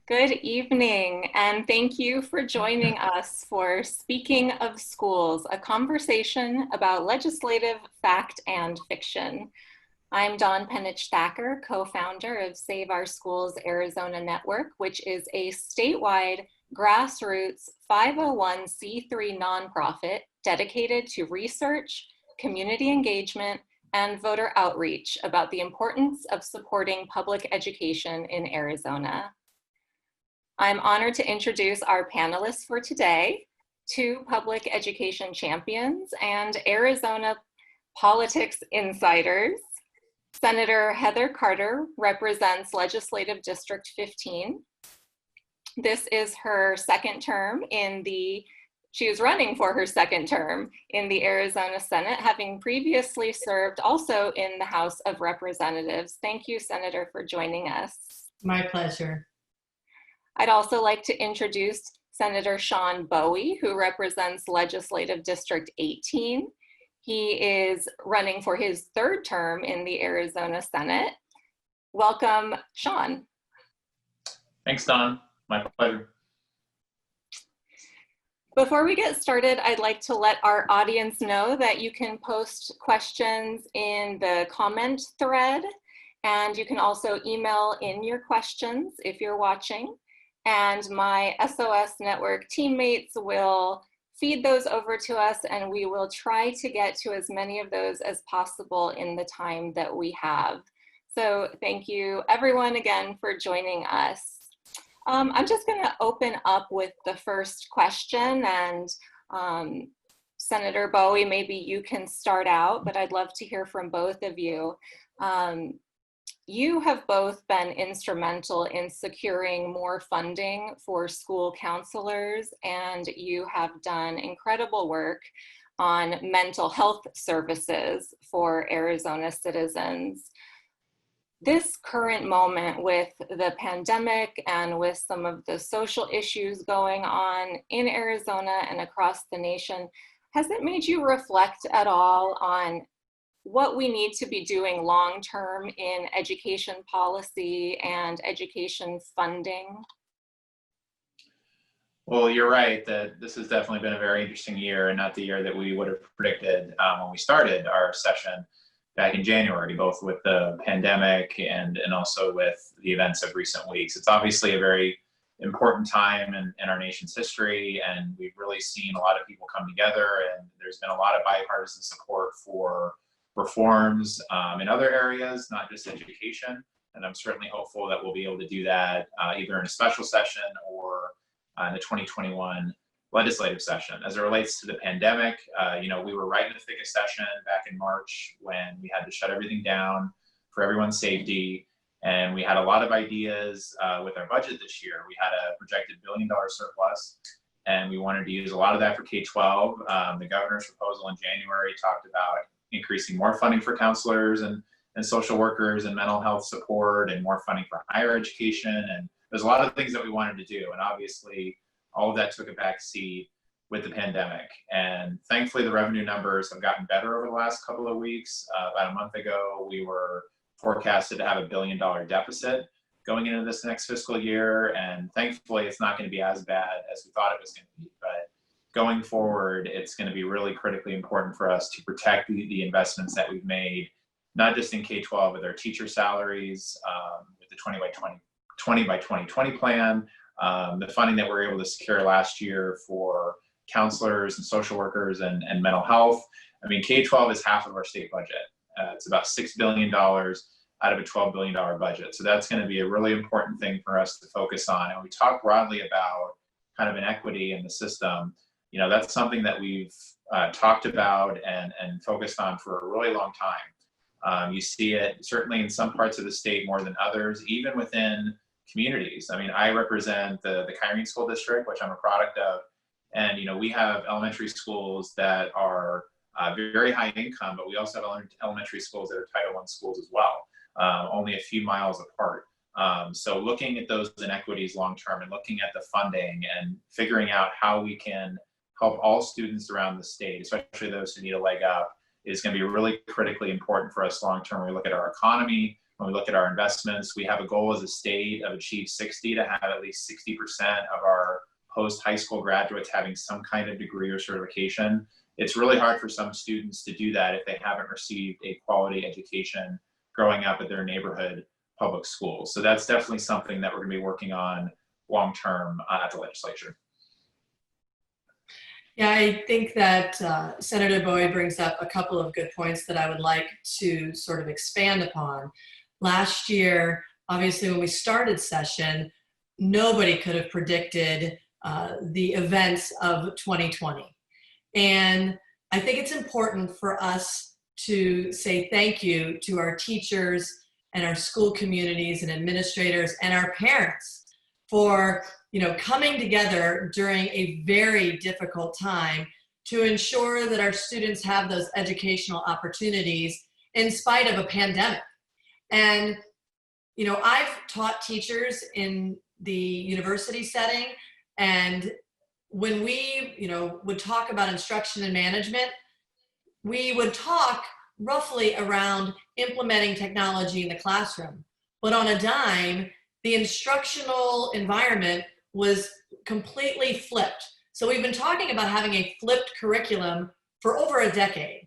Good evening, and thank you for joining us for Speaking of Schools, a conversation about legislative fact and fiction. I'm Dawn Penich Thacker, co-founder of Save Our Schools Arizona Network, which is a statewide grassroots 501c3 nonprofit dedicated to research, community engagement, and voter outreach about the importance of supporting public education in Arizona. I'm honored to introduce our panelists for today, two public education champions and Arizona politics insiders. Senator Heather Carter represents Legislative District 15. This is her second term she is running for her second term in the Arizona Senate, having previously served also in the House of Representatives. Thank you, Senator, for joining us. My pleasure. I'd also like to introduce Senator Sean Bowie, who represents Legislative District 18. He is running for his third term in the Arizona Senate. Welcome, Sean. Thanks, Don. My pleasure. Before we get started, I'd like to let our audience know that you can post questions in the comment thread, and you can also email in your questions if you're watching. And my SOS Network teammates will feed those over to us, and we will try to get to as many of those as possible in the time that we have. So thank you everyone again for joining us. I'm just gonna open up with the first question, and Senator Bowie, maybe you can start out, but I'd love to hear from both of you. You have both been instrumental in securing more funding for school counselors, and you have done incredible work on mental health services for Arizona citizens. This current moment with the pandemic and with some of the social issues going on in Arizona and across the nation, has it made you reflect at all on what we need to be doing long-term in education policy and education funding? Well, you're right that this has definitely been a very interesting year, and not the year that we would have predicted when we started our session back in January, both with the pandemic and also with the events of recent weeks. It's obviously a very important time in our nation's history, and we've really seen a lot of people come together, and there's been a lot of bipartisan support for reforms in other areas, not just education. And I'm certainly hopeful that we'll be able to do that either in a special session or in the 2021 legislative session. As it relates to the pandemic, we were right in the thick of session back in March when we had to shut everything down for everyone's safety. And we had a lot of ideas with our budget this year. We had a projected $1 billion surplus, and we wanted to use a lot of that for K-12. The governor's proposal in January talked about increasing more funding for counselors and social workers and mental health support, and more funding for higher education. And there's a lot of things that we wanted to do. And obviously, all of that took a back seat with the pandemic. And thankfully, the revenue numbers have gotten better over the last couple of weeks. About a month ago, we were forecasted to have a $1 billion deficit going into this next fiscal year. And thankfully, it's not going to be as bad as we thought it was going to be. But going forward, it's going to be really critically important for us to protect the investments that we've made, not just in K-12 with our teacher salaries, with the 20 by 2020 plan, the funding that we were able to secure last year for counselors and social workers and mental health. I mean, K-12 is half of our state budget. It's about $6 billion out of a $12 billion budget. So that's going to be a really important thing for us to focus on. And we talk broadly about kind of inequity in the system. That's something that we've talked about and focused on for a really long time. You see it certainly in some parts of the state more than others, even within communities. I mean, I represent the Kyrene School District, which I'm a product of. And, we have elementary schools that are very high income, but we also have elementary schools that are Title I schools as well, only a few miles apart. So looking at those inequities long-term and looking at the funding and figuring out how we can help all students around the state, especially those who need a leg up, is going to be really critically important for us long-term. We look at our economy, When we look at our investments, we have a goal as a state of achieve 60 to have at least 60% of our post-high school graduates having some kind of degree or certification. It's really hard for some students to do that if they haven't received a quality education growing up at their neighborhood public schools. So that's definitely something that we're going to be working on long-term at the legislature. Yeah, I think that Senator Bowie brings up a couple of good points that I would like to sort of expand upon. Last year, obviously, when we started session, nobody could have predicted the events of 2020. And I think it's important for us to say thank you to our teachers and our school communities and administrators and our parents for coming together during a very difficult time to ensure that our students have those educational opportunities in spite of a pandemic. And I've taught teachers in the university setting, and when we would talk about instruction and management, we would talk roughly around implementing technology in the classroom. But on a dime, the instructional environment was completely flipped. So we've been talking about having a flipped curriculum for over a decade.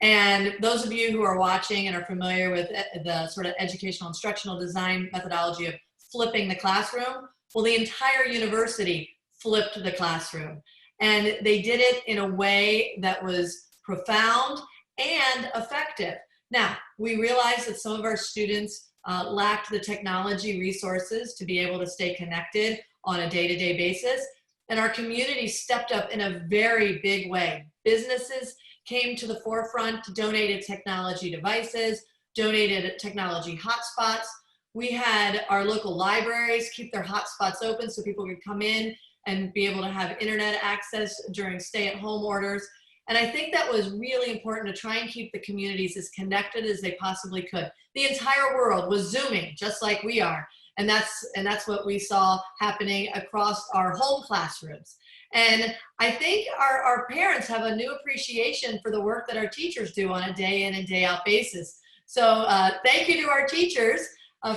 And those of you who are watching and are familiar with the sort of educational instructional design methodology of flipping the classroom, well, the entire university flipped the classroom. And they did it in a way that was profound and effective. Now, we realize that some of our students lacked the technology resources to be able to stay connected on a day-to-day basis. And our community stepped up in a very big way. Businesses came to the forefront, donated technology devices, donated technology hotspots. We had our local libraries keep their hotspots open so people could come in and be able to have internet access during stay-at-home orders. And I think that was really important to try and keep the communities as connected as they possibly could. The entire world was Zooming, just like we are. And that's what we saw happening across our home classrooms. And I think our parents have a new appreciation for the work that our teachers do on a day in and day out basis. So thank you to our teachers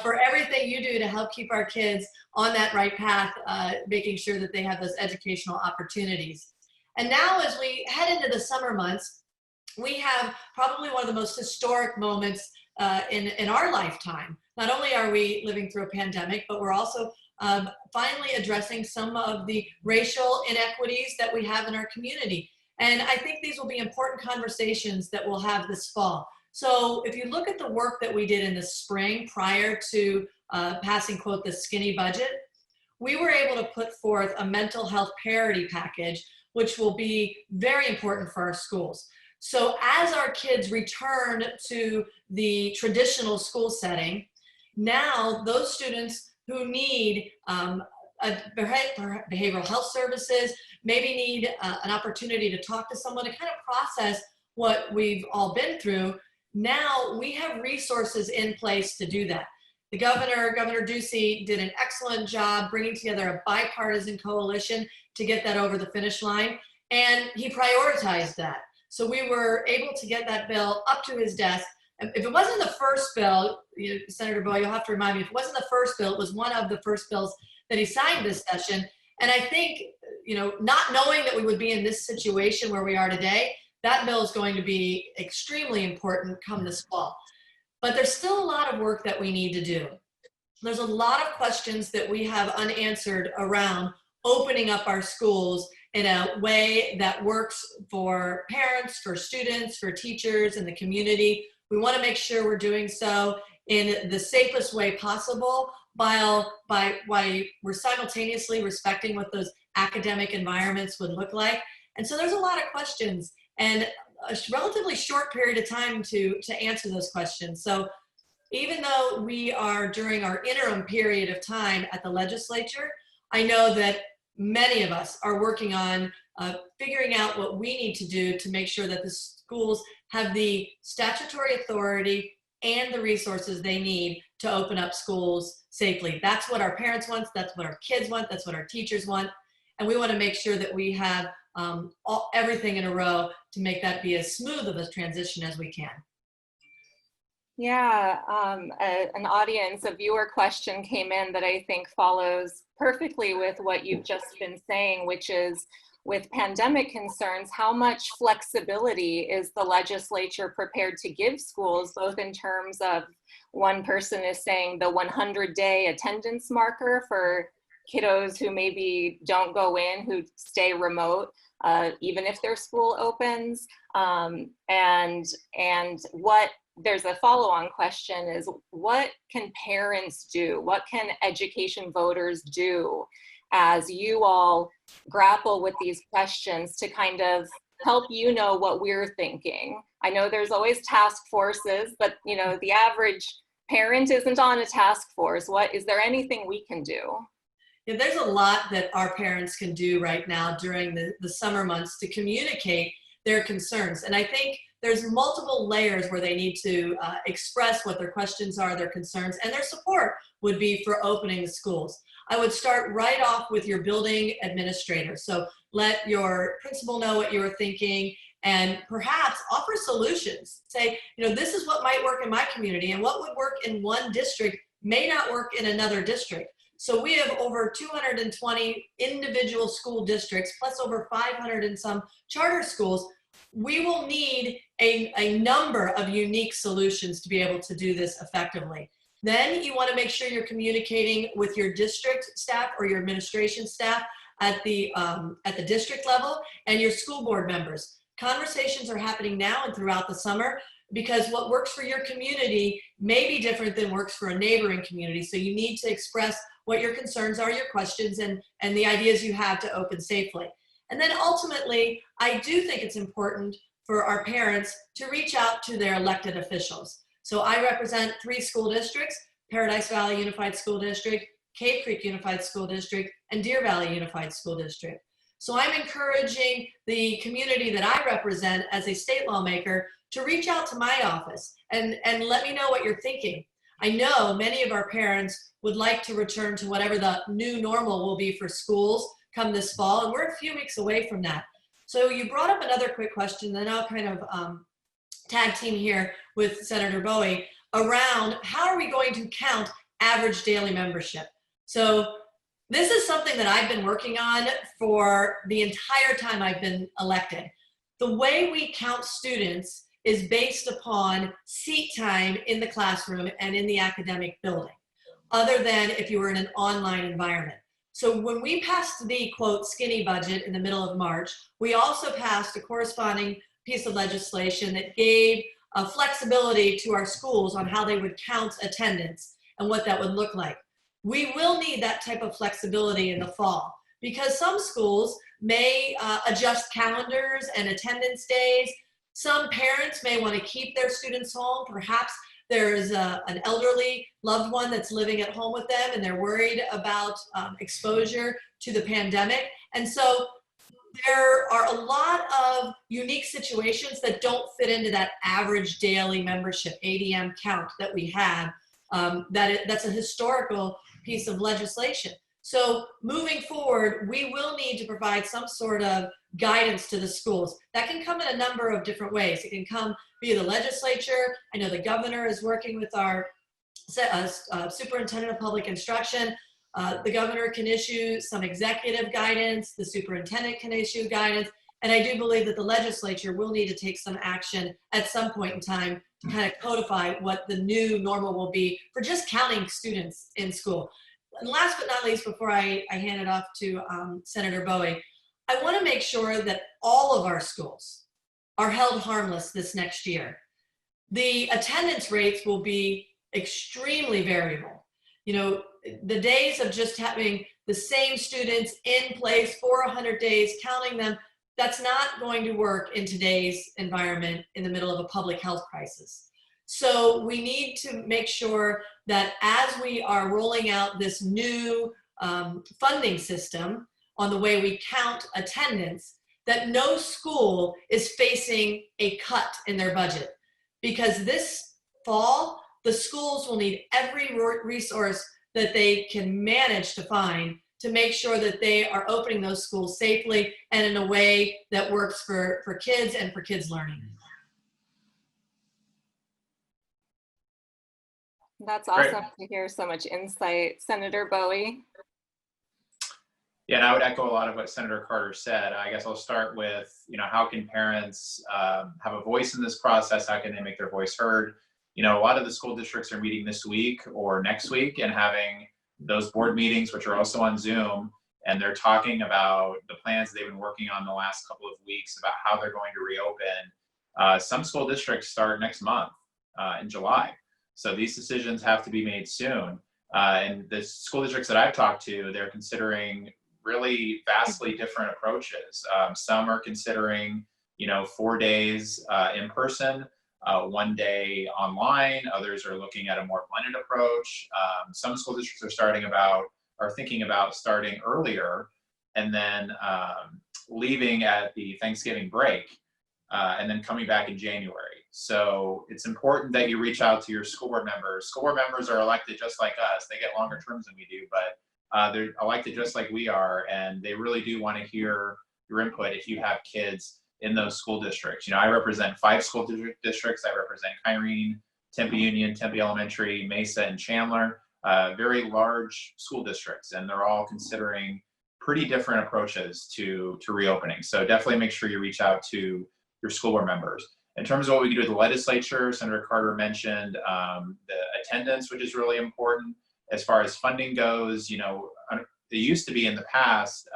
for everything you do to help keep our kids on that right path, making sure that they have those educational opportunities. And now as we head into the summer months, we have probably one of the most historic moments in our lifetime. Not only are we living through a pandemic, but we're also finally addressing some of the racial inequities that we have in our community. And I think these will be important conversations that we'll have this fall. So if you look at the work that we did in the spring prior to passing, quote, the skinny budget, we were able to put forth a mental health parity package, which will be very important for our schools. So as our kids return to the traditional school setting, now those students who need behavioral health services, maybe need an opportunity to talk to someone to kind of process what we've all been through, now we have resources in place to do that. The Governor Ducey, did an excellent job bringing together a bipartisan coalition to get that over the finish line, and he prioritized that. So we were able to get that bill up to his desk. If it wasn't the first bill, Senator Bowie, you'll have to remind me, if it wasn't the first bill, it was one of the first bills that he signed this session. And I think, not knowing that we would be in this situation where we are today, that bill is going to be extremely important come this fall. But there's still a lot of work that we need to do. There's a lot of questions that we have unanswered around opening up our schools in a way that works for parents, for students, for teachers, and the community. We want to make sure we're doing so in the safest way possible while we're simultaneously respecting what those academic environments would look like. And so there's a lot of questions and a relatively short period of time to answer those questions. So even though we are during our interim period of time at the legislature, I know that many of us are working on figuring out what we need to do to make sure that the schools have the statutory authority and the resources they need to open up schools safely. That's what our parents want, that's what our kids want, that's what our teachers want. And we want to make sure that we have everything in a row to make that be as smooth of a transition as we can. Yeah, an audience, a viewer question came in that I think follows perfectly with what you've just been saying, which is with pandemic concerns, how much flexibility is the legislature prepared to give schools, both in terms of one person is saying the 100-day attendance marker for kiddos who maybe don't go in, who stay remote, even if their school opens, and what there's a follow-on question is, what can parents do? What can education voters do as you all grapple with these questions to kind of help you know what we're thinking? I know there's always task forces, but you know, the average parent isn't on a task force. Is there anything we can do? Yeah, there's a lot that our parents can do right now during the summer months to communicate their concerns. And I think there's multiple layers where they need to express what their questions are, their concerns, and their support would be for opening the schools. I would start right off with your building administrator. So let your principal know what you were thinking and perhaps offer solutions. Say, you know, this is what might work in my community, and what would work in one district may not work in another district. So we have over 220 individual school districts, plus over 500 and some charter schools. We will need a number of unique solutions to be able to do this effectively. Then you want to make sure you're communicating with your district staff or your administration staff at the district level and your school board members. Conversations are happening now and throughout the summer, because what works for your community may be different than works for a neighboring community. So you need to express what your concerns are, your questions, and the ideas you have to open safely. And then ultimately, I do think it's important for our parents to reach out to their elected officials. So I represent 3 school districts: Paradise Valley Unified School District, Cave Creek Unified School District, and Deer Valley Unified School District. So I'm encouraging the community that I represent as a state lawmaker to reach out to my office and let me know what you're thinking. I know many of our parents would like to return to whatever the new normal will be for schools come this fall, and we're a few weeks away from that. So you brought up another quick question, then I'll kind of tag team here with Senator Bowie around how are we going to count average daily membership. So this is something that I've been working on for the entire time I've been elected. The way we count students is based upon seat time in the classroom and in the academic building, other than if you were in an online environment. So when we passed the, quote, skinny budget in the middle of March, we also passed a corresponding piece of legislation that gave flexibility to our schools on how they would count attendance and what that would look like. We will need that type of flexibility in the fall, because some schools may adjust calendars and attendance days. Some parents may want to keep their students home. Perhaps there's an elderly loved one that's living at home with them and they're worried about exposure to the pandemic. And so there are a lot of unique situations that don't fit into that average daily membership, ADM count that we have. That's a historical piece of legislation. So moving forward, we will need to provide some sort of guidance to the schools. That can come in a number of different ways. It can come via the legislature. I know the governor is working with our superintendent of public instruction. The governor can issue some executive guidance. The superintendent can issue guidance. And I do believe that the legislature will need to take some action at some point in time to kind of codify what the new normal will be for just counting students in school. And last but not least, before I hand it off to Senator Bowie, I want to make sure that all of our schools are held harmless this next year. The attendance rates will be extremely variable. You know, the days of just having the same students in place for 100 days, counting them, that's not going to work in today's environment in the middle of a public health crisis. So we need to make sure that as we are rolling out this new funding system on the way we count attendance, that no school is facing a cut in their budget. Because this fall, the schools will need every resource that they can manage to find to make sure that they are opening those schools safely and in a way that works for kids and for kids learning. That's Great. awesome to hear so much insight. Senator Bowie? Yeah, and I would echo a lot of what Senator Carter said. I guess I'll start with, how can parents have a voice in this process? How can they make their voice heard? A lot of the school districts are meeting this week or next week and having those board meetings, which are also on Zoom, and they're talking about the plans they've been working on the last couple of weeks about how they're going to reopen. Some school districts start next month in July. So these decisions have to be made soon. And the school districts that I've talked to, they're considering really vastly different approaches. Some are considering, 4 days in person, 1 day online. Others are looking at a more blended approach. Some school districts are thinking about starting earlier and then leaving at the Thanksgiving break and then coming back in January. So it's important that you reach out to your school board members. School board members are elected just like us. They get longer terms than we do, but they're elected just like we are, and they really do want to hear your input if you have kids in those school districts. I represent 5 school districts. I represent Kyrene, Tempe Union, Tempe Elementary, Mesa, and Chandler, very large school districts, and they're all considering pretty different approaches to reopening. So definitely make sure you reach out to your school board members. In terms of what we can do with the legislature, Senator Carter mentioned the attendance, which is really important. As far as funding goes, it used to be in the past,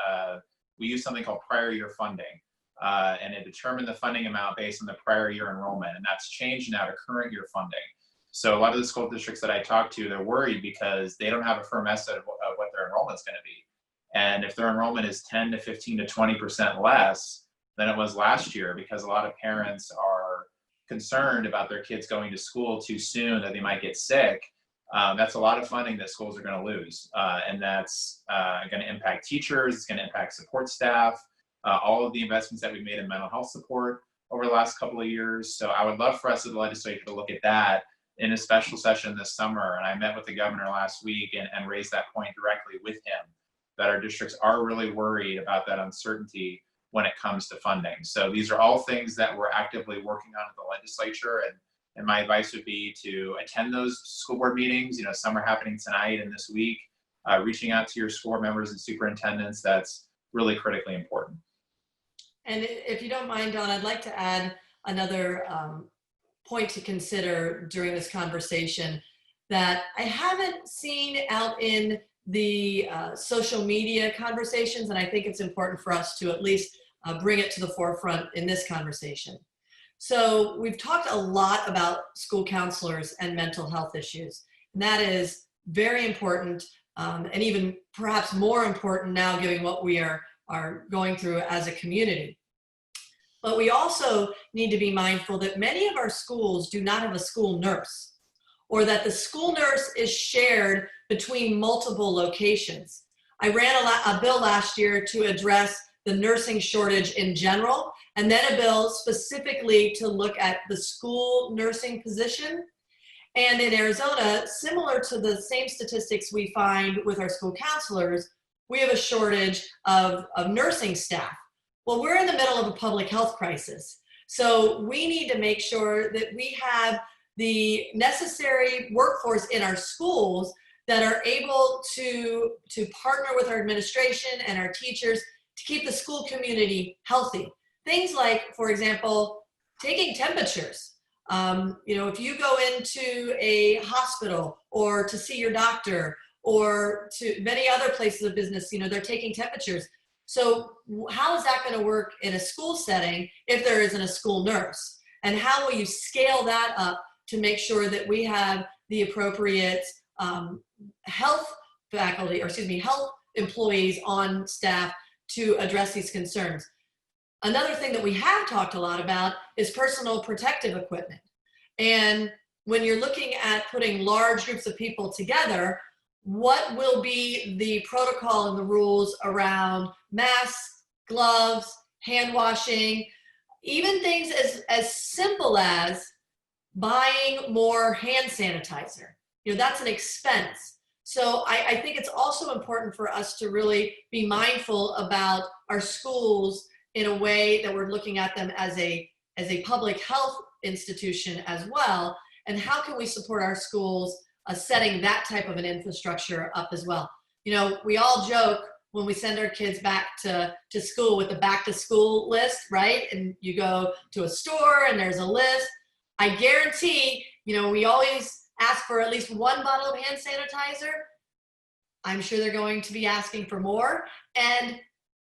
we used something called prior year funding, and it determined the funding amount based on the prior year enrollment, and that's changed now to current year funding. So a lot of the school districts that I talk to, they're worried because they don't have a firm estimate of what their enrollment is going to be. And if their enrollment is 10 to 15 to 20% less than it was last year, because a lot of parents are concerned about their kids going to school too soon, that they might get sick, that's a lot of funding that schools are going to lose. And that's going to impact teachers, it's going to impact support staff, all of the investments that we've made in mental health support over the last couple of years. So I would love for us as the legislature to look at that in a special session this summer. And I met with the governor last week and raised that point directly with him, that our districts are really worried about that uncertainty when it comes to funding. So these are all things that we're actively working on at the legislature, and my advice would be to attend those school board meetings. Some are happening tonight and this week. Reaching out to your school board members and superintendents, that's really critically important. And if you don't mind, Don, I'd like to add another point to consider during this conversation that I haven't seen out in the social media conversations, and I think it's important for us to at least bring it to the forefront in this conversation. So we've talked a lot about school counselors and mental health issues, and that is very important, and even perhaps more important now given what we are going through as a community. But we also need to be mindful that many of our schools do not have a school nurse, or that the school nurse is shared between multiple locations. I ran a bill last year to address the nursing shortage in general, and then a bill specifically to look at the school nursing position. And in Arizona, similar to the same statistics we find with our school counselors, we have a shortage of nursing staff. Well, we're in the middle of a public health crisis. So we need to make sure that we have the necessary workforce in our schools that are able to partner with our administration and our teachers to keep the school community healthy. Things like, for example, taking temperatures. If you go into a hospital or to see your doctor or to many other places of business, they're taking temperatures. So how is that going to work in a school setting if there isn't a school nurse? And how will you scale that up to make sure that we have the appropriate health employees on staff to address these concerns? Another thing that we have talked a lot about is personal protective equipment. And when you're looking at putting large groups of people together, what will be the protocol and the rules around masks, gloves, hand washing, even things as simple as buying more hand sanitizer? That's an expense. So I think it's also important for us to really be mindful about our schools in a way that we're looking at them as a public health institution as well. And how can we support our schools setting that type of an infrastructure up as well. You know, we all joke when we send our kids back to school with the back to school list, right? And you go to a store and there's a list. I guarantee, you know, we always ask for at least one bottle of hand sanitizer. I'm sure they're going to be asking for more. And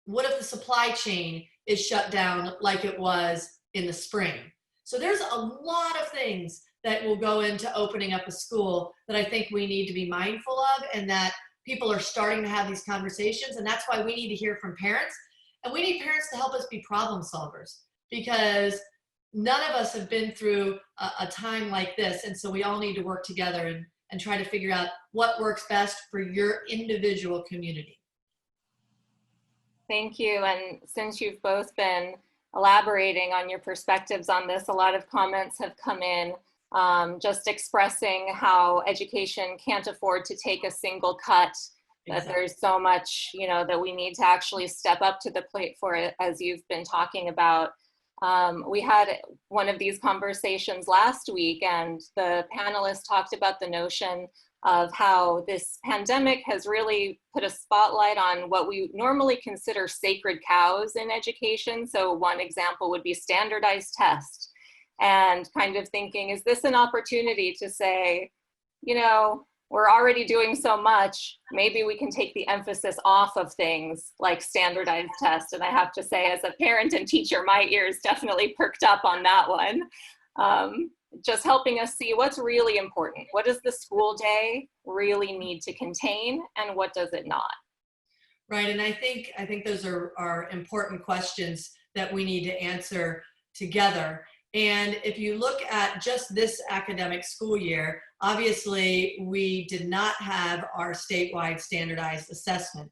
what if the supply chain is shut down like it was in the spring? So there's a lot of things that will go into opening up a school that I think we need to be mindful of, and that people are starting to have these conversations. And that's why we need to hear from parents, and we need parents to help us be problem solvers, because none of us have been through a time like this. And so we all need to work together and try to figure out what works best for your individual community. Thank you. And since you've both been elaborating on your perspectives on this, a lot of comments have come in just expressing how education can't afford to take a single cut, that there's so much, you know, that we need to actually step up to the plate for it, as you've been talking about. We had one of these conversations last week, and the panelists talked about the notion of how this pandemic has really put a spotlight on what we normally consider sacred cows in education. So one example would be standardized tests, and kind of thinking, is this an opportunity to say, you know, we're already doing so much, maybe we can take the emphasis off of things like standardized tests. And I have to say, as a parent and teacher, my ears definitely perked up on that one. Just helping us see what's really important. What does the school day really need to contain, and what does it not? Right, and I think those are important questions that we need to answer together. And if you look at just this academic school year, obviously we did not have our statewide standardized assessment.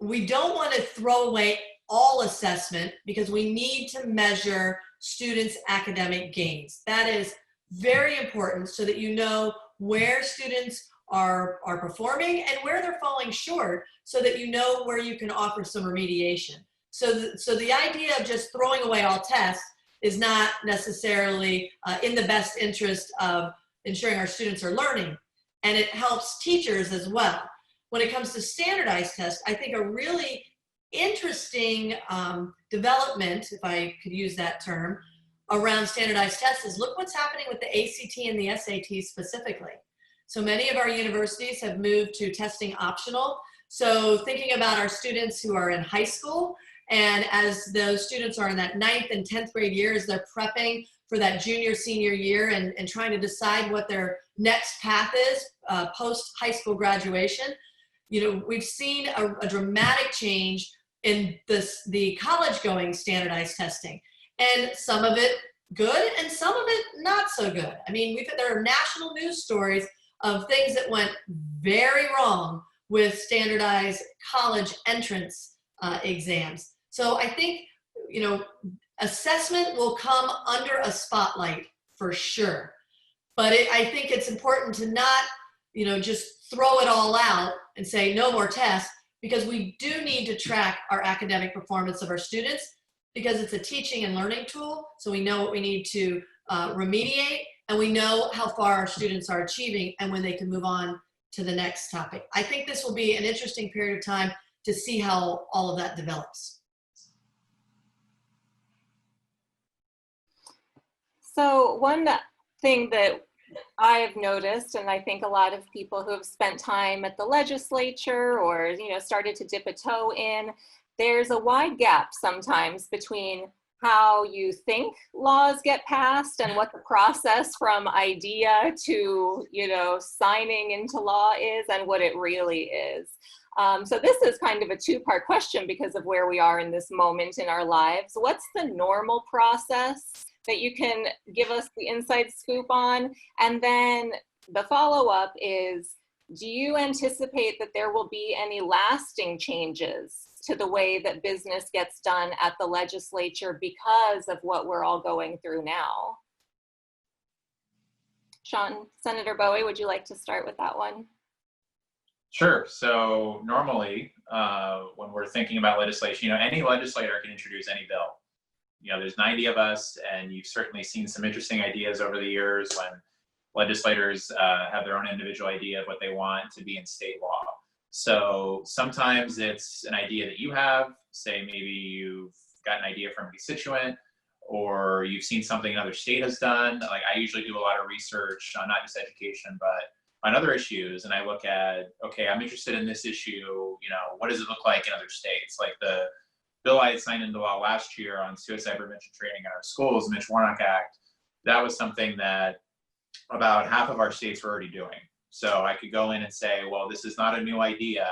We don't want to throw away all assessment, because we need to measure students' academic gains. That is very important, so that you know where students are performing and where they're falling short, so that you know where you can offer some remediation. So the idea of just throwing away all tests is not necessarily in the best interest of ensuring our students are learning, and it helps teachers as well. When it comes to standardized tests, I think a really interesting development, if I could use that term, around standardized tests is look what's happening with the ACT and the SAT specifically. So many of our universities have moved to testing optional. So thinking about our students who are in high school, and as those students are in that 9th and 10th grade years, they're prepping for that junior, senior year and trying to decide what their next path is post high school graduation. You know, we've seen a dramatic change in the college going standardized testing, and some of it good and some of it not so good. I mean, there are national news stories of things that went very wrong with standardized college entrance exams. So I think, you know, assessment will come under a spotlight for sure, but I think it's important to not, you know, just throw it all out and say no more tests, because we do need to track our academic performance of our students, because it's a teaching and learning tool. So we know what we need to remediate, and we know how far our students are achieving and when they can move on to the next topic. I think this will be an interesting period of time to see how all of that develops. So one thing that I've noticed, and I think a lot of people who have spent time at the legislature or, you know, started to dip a toe in, there's a wide gap sometimes between how you think laws get passed and what the process from idea to, you know, signing into law is and what it really is. So this is kind of a two-part question because of where we are in this moment in our lives. What's the normal process that you can give us the inside scoop on? And then the follow-up is, do you anticipate that there will be any lasting changes to the way that business gets done at the legislature because of what we're all going through now? Sean, Senator Bowie, would you like to start with that one? Sure. So normally, when we're thinking about legislation, you know, any legislator can introduce any bill. You know, there's 90 of us, and you've certainly seen some interesting ideas over the years when legislators have their own individual idea of what they want to be in state law. So sometimes it's an idea that you have, say maybe you've got an idea from a constituent, or you've seen something another state has done. Like I usually do a lot of research on not just education, but on other issues. And I look at, okay, I'm interested in this issue, you know, what does it look like in other states? Like the bill I had signed into law last year on suicide prevention training in our schools, Mitch Warnock Act, that was something that about half of our states were already doing. So I could go in and say, well, this is not a new idea.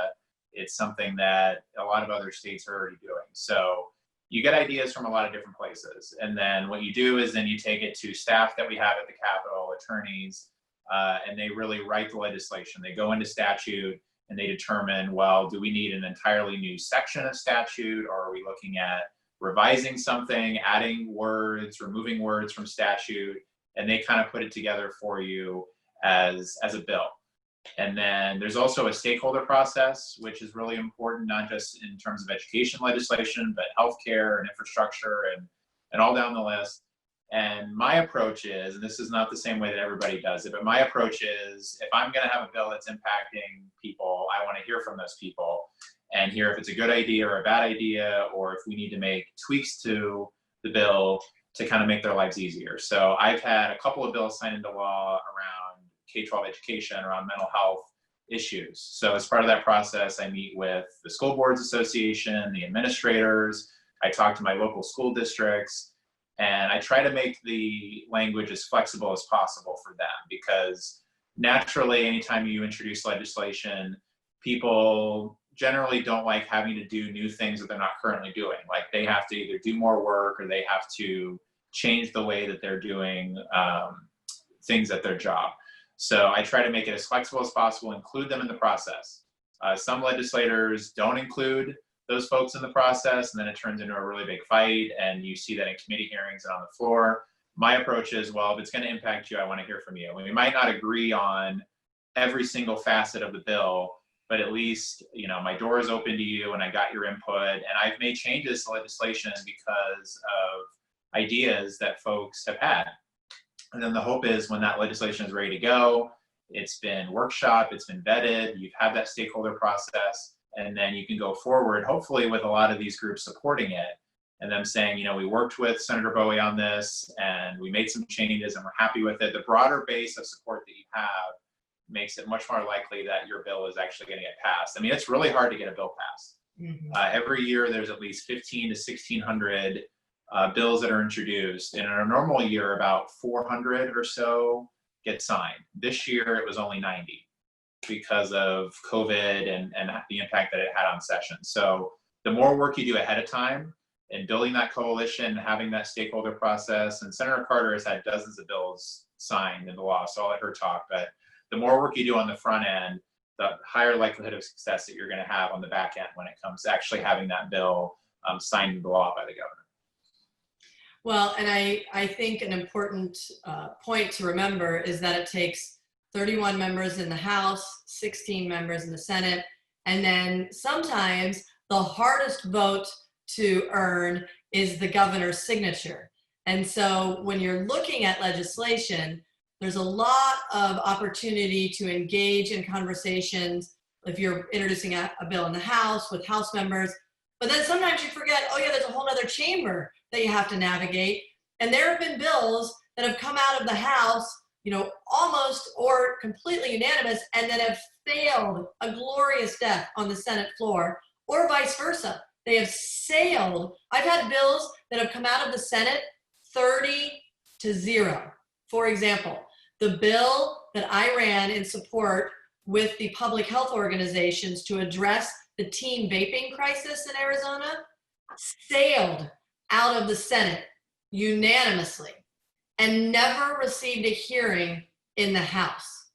It's something that a lot of other states are already doing. So you get ideas from a lot of different places. And then what you do is then you take it to staff that we have at the Capitol, attorneys, and they really write the legislation. They go into statute and they determine, well, do we need an entirely new section of statute, or are we looking at revising something, adding words, removing words from statute, and they kind of put it together for you as a bill. And then there's also a stakeholder process, which is really important, not just in terms of education legislation, but healthcare and infrastructure and all down the list. And my approach is, and this is not the same way that everybody does it, but my approach is, if I'm going to have a bill that's impacting people, I want to hear from those people and hear if it's a good idea or a bad idea, or if we need to make tweaks to the bill to kind of make their lives easier. So I've had a couple of bills signed into law around K-12 education, around mental health issues. So as part of that process, I meet with the School Boards Association, the administrators, I talk to my local school districts, and I try to make the language as flexible as possible for them, because naturally, anytime you introduce legislation, people generally don't like having to do new things that they're not currently doing. Like they have to either do more work or they have to change the way that they're doing things at their job. So I try to make it as flexible as possible, include them in the process. Some legislators don't include those folks in the process, and then it turns into a really big fight, and you see that in committee hearings and on the floor. My approach is, well, if it's going to impact you, I want to hear from you. We might not agree on every single facet of the bill, but at least, you know, my door is open to you and I got your input, and I've made changes to legislation because of ideas that folks have had. And then the hope is when that legislation is ready to go, it's been workshopped, it's been vetted, you've had that stakeholder process, and then you can go forward, hopefully with a lot of these groups supporting it and them saying, you know, we worked with Senator Bowie on this and we made some changes and we're happy with it. The broader base of support that you have makes it much more likely that your bill is actually going to get passed. I mean, it's really hard to get a bill passed. Mm-hmm. Every year there's at least 15 to 1,600 bills that are introduced. And in a normal year, about 400 or so get signed. This year it was only 90. Because of COVID and the impact that it had on sessions. So the more work you do ahead of time in building that coalition, having that stakeholder process, and Senator Carter has had dozens of bills signed into law, so I'll let her talk, but the more work you do on the front end, the higher likelihood of success that you're going to have on the back end when it comes to actually having that bill signed into law by the governor. Well, and I think an important point to remember is that it takes 31 members in the House, 16 members in the Senate, and then sometimes the hardest vote to earn is the governor's signature. And so when you're looking at legislation, there's a lot of opportunity to engage in conversations if you're introducing a bill in the House with House members, but then sometimes you forget, oh yeah, there's a whole other chamber that you have to navigate. And there have been bills that have come out of the House, you know, almost or completely unanimous, and then have failed a glorious death on the Senate floor, or vice versa. They have sailed. I've had bills that have come out of the Senate 30-0. For example, the bill that I ran in support with the public health organizations to address the teen vaping crisis in Arizona sailed out of the Senate unanimously and never received a hearing in the House.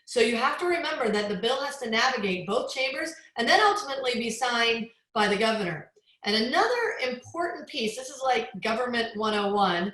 So you have to remember that the bill has to navigate both chambers and then ultimately be signed by the governor. And another important piece, this is like government 101,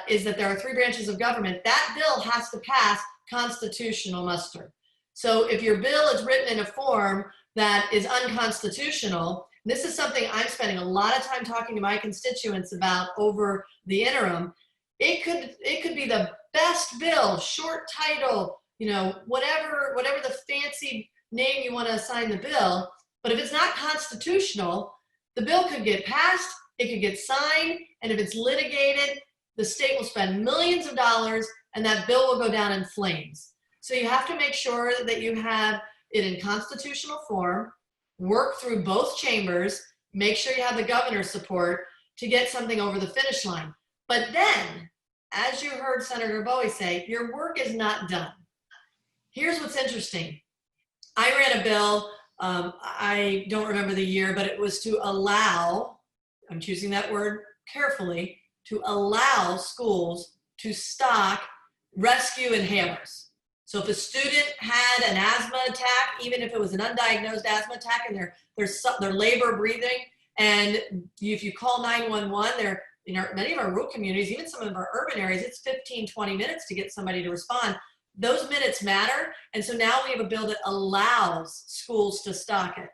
is that there are 3 branches of government. That bill has to pass constitutional muster. So if your bill is written in a form that is unconstitutional, this is something I'm spending a lot of time talking to my constituents about over the interim. It could be the best bill, short title, you know, whatever the fancy name you want to assign the bill. But if it's not constitutional, the bill could get passed, it could get signed, and if it's litigated, the state will spend millions of dollars and that bill will go down in flames. So you have to make sure that you have it in constitutional form, work through both chambers, make sure you have the governor's support to get something over the finish line. But then, as you heard Senator Bowie say, your work is not done. Here's what's interesting. I ran a bill, I don't remember the year, but it was to allow, I'm choosing that word carefully, to allow schools to stock rescue inhalers. So if a student had an asthma attack, even if it was an undiagnosed asthma attack and they're labor breathing, and if you call 911, many of our rural communities, even some of our urban areas, it's 15, 20 minutes to get somebody to respond. Those minutes matter. And so now we have a bill that allows schools to stock it.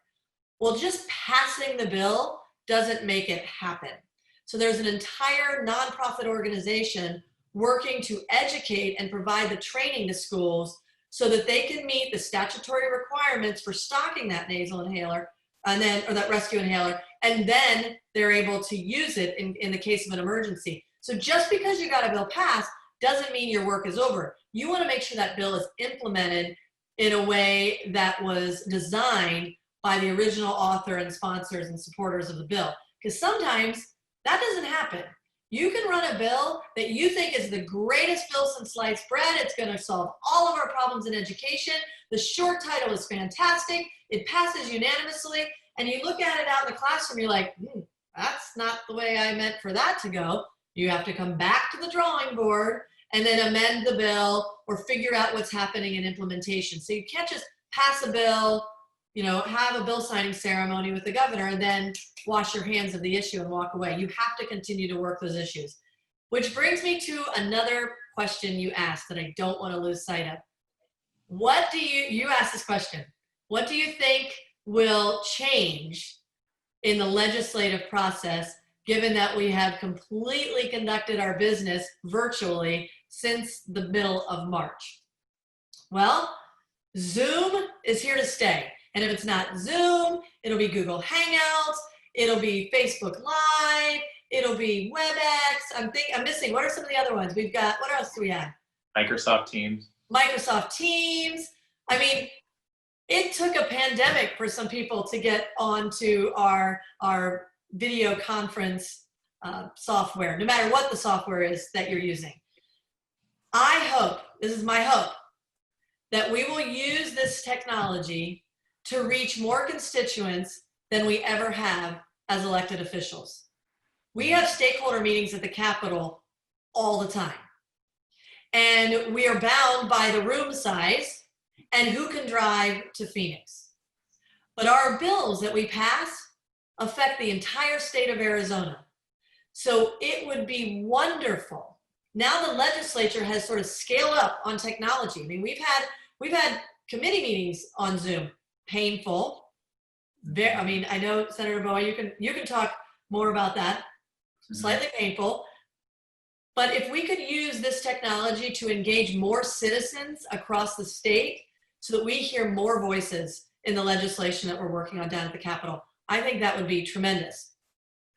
Well, just passing the bill doesn't make it happen. So there's an entire nonprofit organization working to educate and provide the training to schools so that they can meet the statutory requirements for stocking that nasal inhaler or that rescue inhaler, and then they're able to use it in the case of an emergency. So just because you got a bill passed doesn't mean your work is over. You want to make sure that bill is implemented in a way that was designed by the original author and sponsors and supporters of the bill. Because sometimes that doesn't happen. You can run a bill that you think is the greatest bill since sliced bread. It's going to solve all of our problems in education. The short title is fantastic. It passes unanimously. And you look at it out in the classroom, you're like, that's not the way I meant for that to go. You have to come back to the drawing board and then amend the bill or figure out what's happening in implementation. So you can't just pass a bill, you know, have a bill signing ceremony with the governor and then wash your hands of the issue and walk away. You have to continue to work those issues. Which brings me to another question you asked that I don't want to lose sight of. You asked this question, what do you think will change in the legislative process given that we have completely conducted our business virtually since the middle of March? Well, Zoom is here to stay. And if it's not Zoom, it'll be Google Hangouts, it'll be Facebook Live, it'll be WebEx. I'm missing, what are some of the other ones? We've got, what else do we have? Microsoft Teams. Microsoft Teams. I mean, it took a pandemic for some people to get onto our video conference software, no matter what the software is that you're using. I hope, this is my hope, that we will use this technology to reach more constituents than we ever have as elected officials. We have stakeholder meetings at the Capitol all the time. And we are bound by the room size and who can drive to Phoenix. But our bills that we pass affect the entire state of Arizona. So it would be wonderful. Now the legislature has sort of scaled up on technology. I mean, we've had committee meetings on Zoom. Painful. I mean, I know Senator Bowie, you can talk more about that. Slightly painful. But if we could use this technology to engage more citizens across the state so that we hear more voices in the legislation that we're working on down at the Capitol, I think that would be tremendous.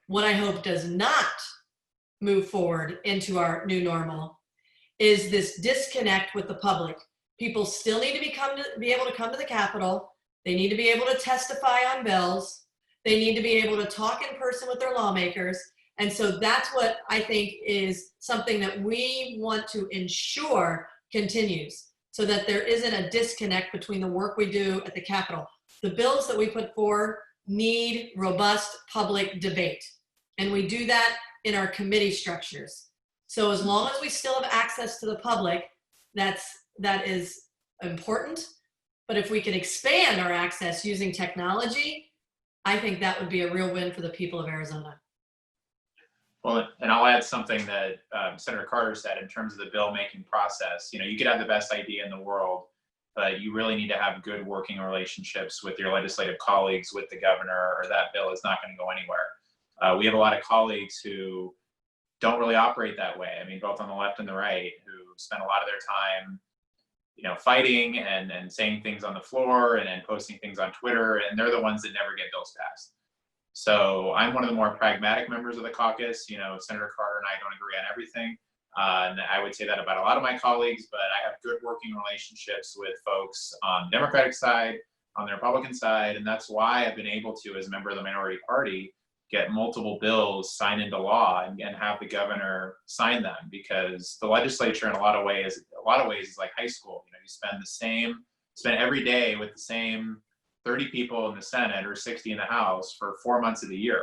What I hope does not move forward into our new normal is this disconnect with the public. People still need to be able to come to the Capitol. They need to be able to testify on bills. They need to be able to talk in person with their lawmakers. And so that's what I think is something that we want to ensure continues so that there isn't a disconnect between the work we do at the Capitol. The bills that we put forward need robust public debate. And we do that in our committee structures. So as long as we still have access to the public, that is important. But if we can expand our access using technology, I think that would be a real win for the people of Arizona. Well, and I'll add something that Senator Carter said in terms of the bill making process. You know, you could have the best idea in the world, but you really need to have good working relationships with your legislative colleagues, with the governor, or that bill is not going to go anywhere. We have a lot of colleagues who don't really operate that way. I mean, both on the left and the right, who spend a lot of their time, fighting and saying things on the floor and posting things on Twitter, and they're the ones that never get bills passed. So I'm one of the more pragmatic members of the caucus. Senator Carter and I don't agree on everything. And I would say that about a lot of my colleagues, but I have good working relationships with folks on the Democratic side, on the Republican side, and that's why I've been able to, as a member of the minority party, get multiple bills signed into law and have the governor sign them, because the legislature in a lot of ways is like high school. You spend every day with the same 30 people in the Senate or 60 in the House for 4 months of the year.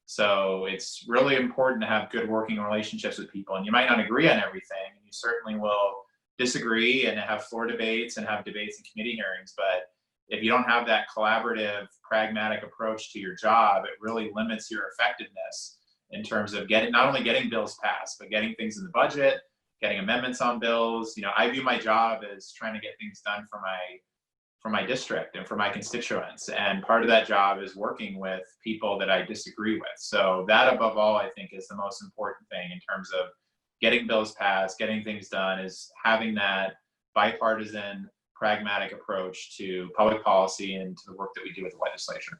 So it's really important to have good working relationships with people, and you might not agree on everything, and you certainly will disagree and have floor debates and have debates in committee hearings, but if you don't have that collaborative, pragmatic approach to your job, it really limits your effectiveness in terms of not only getting bills passed, but getting things in the budget, getting amendments on bills. I view my job as trying to get things done for my district and for my constituents. And part of that job is working with people that I disagree with. So that, above all, I think is the most important thing in terms of getting bills passed, getting things done, is having that bipartisan, pragmatic approach to public policy and to the work that we do with the legislature.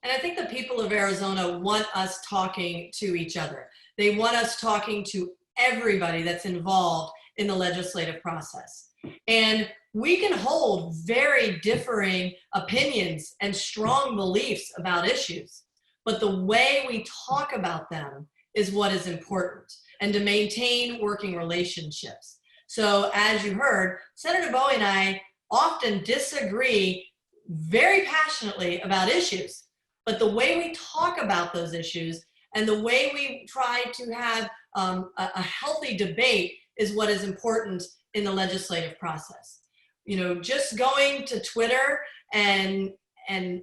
And I think the people of Arizona want us talking to each other. They want us talking to everybody that's involved in the legislative process. And we can hold very differing opinions and strong beliefs about issues, but the way we talk about them is what is important, and to maintain working relationships. So as you heard, Senator Bowie and I often disagree very passionately about issues, but the way we talk about those issues and the way we try to have a healthy debate is what is important in the legislative process. Just going to Twitter and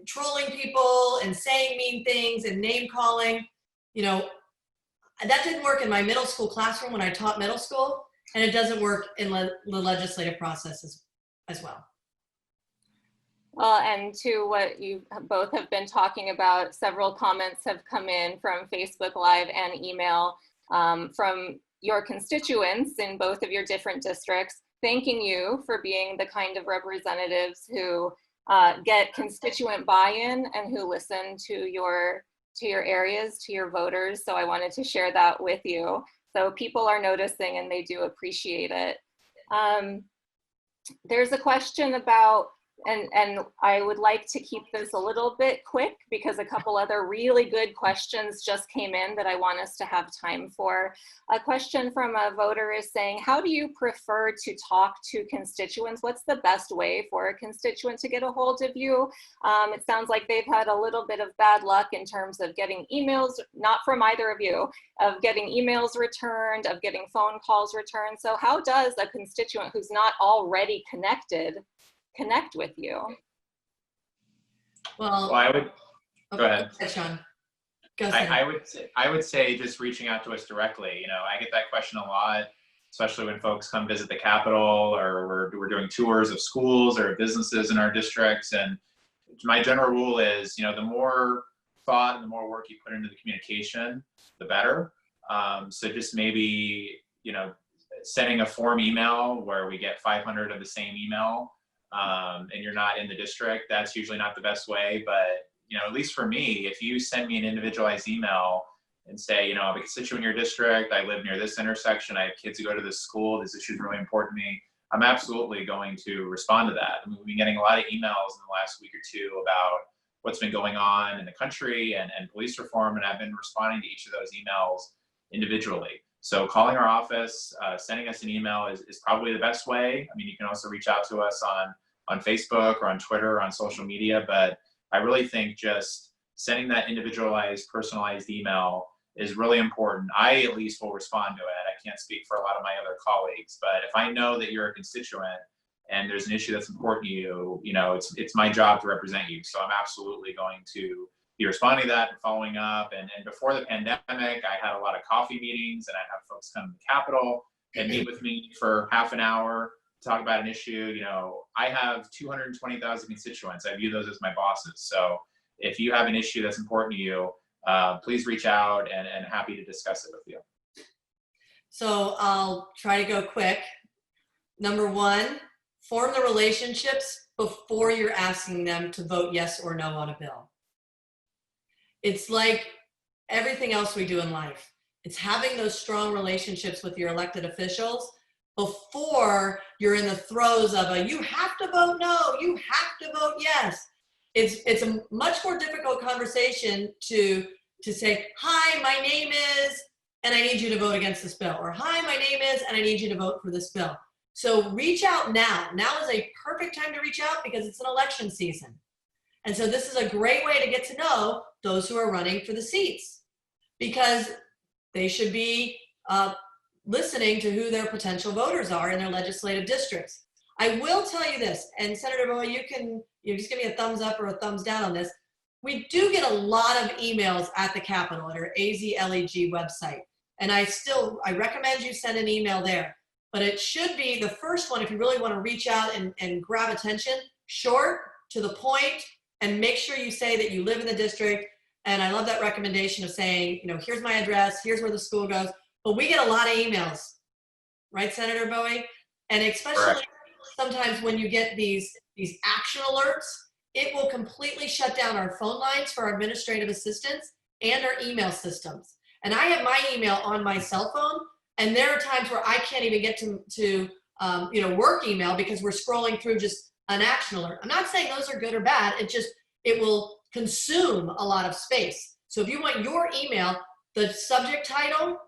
trolling people and saying mean things and name calling, that didn't work in my middle school classroom when I taught middle school, and it doesn't work in the legislative process as well. Well, and to what you both have been talking about, several comments have come in from Facebook Live and email from your constituents in both of your different districts, thanking you for being the kind of representatives who get constituent buy-in and who listen to your areas, to your voters. So I wanted to share that with you. So people are noticing and they do appreciate it. There's a question about, and I would like to keep this a little bit quick because a couple other really good questions just came in that I want us to have time for. A question from a voter is saying, how do you prefer to talk to constituents? What's the best way for a constituent to get a hold of you? It sounds like they've had a little bit of bad luck in terms of getting emails, not from either of you, of getting emails returned, of getting phone calls returned. So how does a constituent who's not already connected connect with you? Well, I would go ahead. Sean. Go ahead. I would say just reaching out to us directly. I get that question a lot, especially when folks come visit the Capitol, or we're doing tours of schools or businesses in our districts. And my general rule is, the more thought and the more work you put into the communication, the better. So just maybe, sending a form email where we get 500 of the same email, and you're not in the district, that's usually not the best way. But, at least for me, if you send me an individualized email and say, I'm a constituent in your district, I live near this intersection, I have kids who go to this school, this issue is really important to me, I'm absolutely going to respond to that. We've been getting a lot of emails in the last week or two about what's been going on in the country and police reform, and I've been responding to each of those emails individually. So calling our office, sending us an email is probably the best way. You can also reach out to us on Facebook or on Twitter or on social media, but I really think just sending that individualized, personalized email is really important. I at least will respond to it. I can't speak for a lot of my other colleagues, but if I know that you're a constituent and there's an issue that's important to you, it's my job to represent you. So I'm absolutely going to be responding to that and following up. And before the pandemic, I had a lot of coffee meetings, and I'd have folks come to the Capitol and meet with me for half an hour, talk about an issue. I have 220,000 constituents. I view those as my bosses. So if you have an issue that's important to you, please reach out, and happy to discuss it with you. So I'll try to go quick. Number one, form the relationships before you're asking them to vote yes or no on a bill. It's like everything else we do in life. It's having those strong relationships with your elected officials before you're in the throes of a, you have to vote no, you have to vote yes. It's a much more difficult conversation to say, hi, my name is, and I need you to vote against this bill. Or hi, my name is, and I need you to vote for this bill. So reach out now. Now is a perfect time to reach out because it's an election season. And so this is a great way to get to know those who are running for the seats, because they should be listening to who their potential voters are in their legislative districts. I will tell you this, and Senator Bowie, you just give me a thumbs up or a thumbs down on this. We do get a lot of emails at the Capitol, at our AZLEG website. And I recommend you send an email there. But it should be the first one if you really want to reach out and grab attention, short, to the point, and make sure you say that you live in the district. And I love that recommendation of saying, here's my address, here's where the school goes. But we get a lot of emails, right, Senator Bowie? And especially sometimes when you get these action alerts, it will completely shut down our phone lines for our administrative assistants and our email systems. And I have my email on my cell phone, and there are times where I can't even get to work email because we're scrolling through just an action alert. I'm not saying those are good or bad. It will consume a lot of space. So if you want your email, the subject title,